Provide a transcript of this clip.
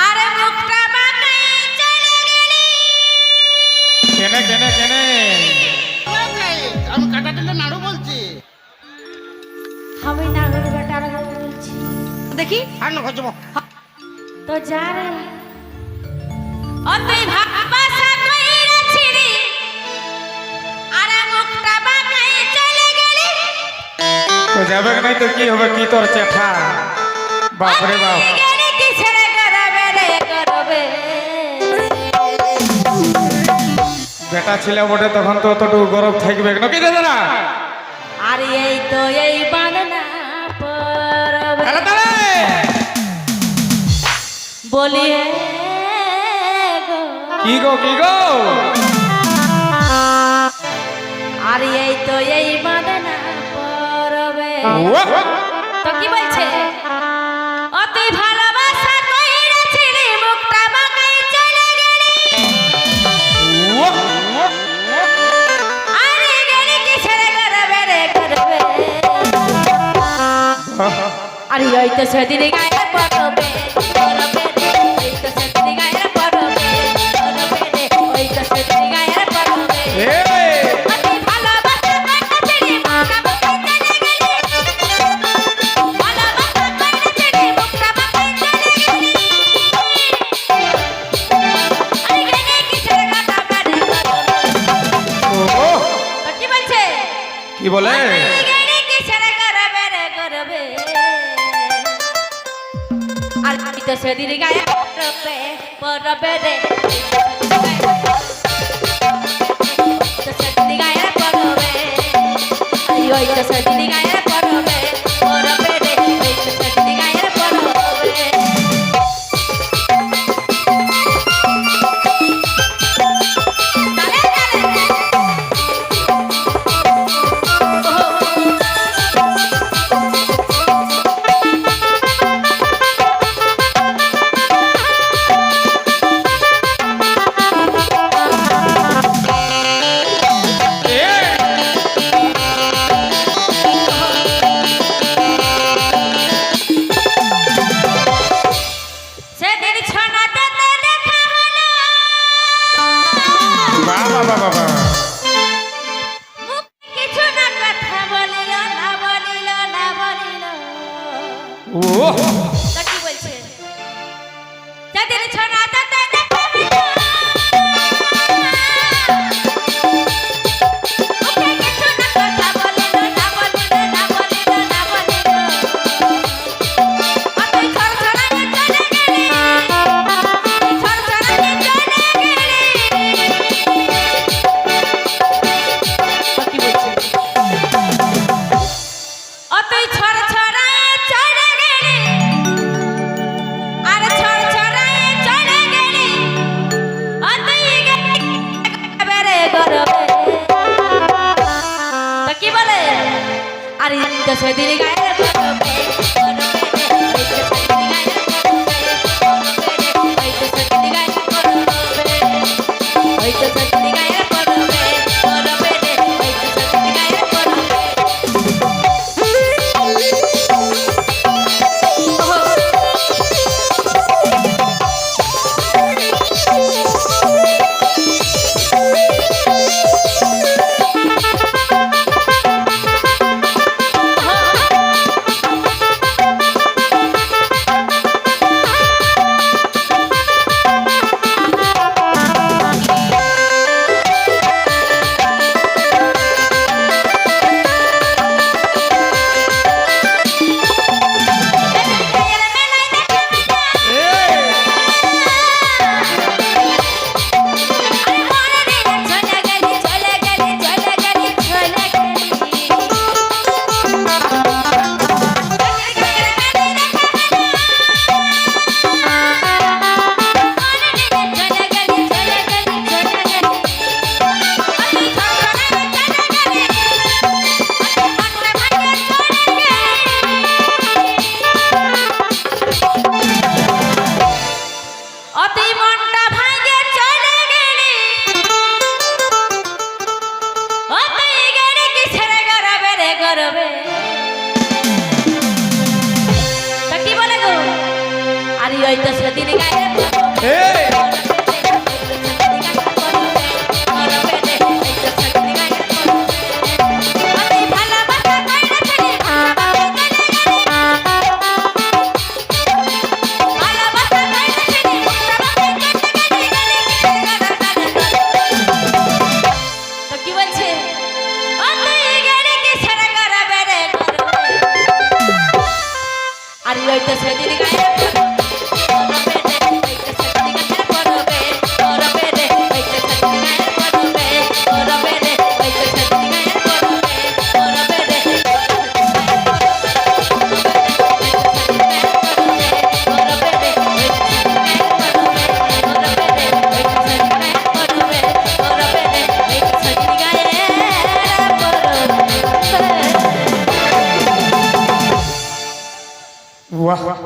আরে মুখটা বাঁকাই চলে গেলি কেনে কেনে কেনে আমি কাটা টেলে নাড়ু বলছি। আমি না হলে বেটার বলছি দেখি আর না খোঁজবো তো যা রে ও তুই ভাবাসা কইরা ছিড়ি আরে মুখটা বাঁকাই চলে গেলি তো যাবে নাই তো কি হবে কি তোর চেঠা বাপরে বাপ গেলি কি ছেড়ে করবে রে করবে বেটা ছিল বটে তখন তো অতটুকু গরম থাকবে নাকি দাদা না আর এই তো এই বাঁধনা পরবে আরে দাঁড়া বলি হে গো কি গো আর এই তো এই বাঁধনা পরবে তো কি বলছে ও তুই ভালোবাসা কইরা ছিলি মুখটা বাঁকাই চলে গেলি আরে গেলি কি ছেড়ে করবে রে করবে আরে ওই তো সেদিন গায়ে পড়বে পড়বে রে ওই তো সেদিন গায়ে পড়বে পড়বে রে ওই তো সেদিন গায়ে পড়বে তুই ভালোবাসা কইরা ছিলি মুখটা বাঁকাই চলে গেলি ভালোবাসা কইরা ছিলি মুখটা বাঁকাই চলে গেলি আরে গেলি কি ছেড়ে করবে রে করবে তো কি বলছে কি বলে গেলি কি ছেড়ে করবে রে করবে আর আমি তো সেদিন গায়ে পড়বে পড়বে রে তো সেদিন গায়ে পড়বে আই ওই তো সেদিন গায়ে পড়বে পড়বে রে ওই তো সেদিন গায়ে পড়বে সেদিন ছনাতে দেখা হলো বাবা মুখ কিছু না কথা বলিল না বলিল না বলিল ও তা কি বলছে সেদিন ছনাতে দেখা হলো মুখে কিছু না কথা বলিল না বলিল না বলিল না বলিল আর তুই ছড়ছড়ানি চলে গেলি ছড়ছড়ানি চলে গেলি কি বলছে ও তুই ছড়ছড়ায় চলে গেলি আর ছড়ছড়ায় চলে গেলি ও তুই বেরে গরবে তো কি বলে আরে তো সেদিন গায়ে পড়বে পড়বে রে ওই তো সেদিন গায়ে পড়বে ওই তো সেদিন গায়ে পড়বে ওই তো সেদিন গায়ে পড়বে পড়বে রে ওই তো সেদিন গায়ে পড়বে আরে ওই তো সেদিন গায়ে এই কি বলছে আরে ওই তো সেদিন গায়ে वाह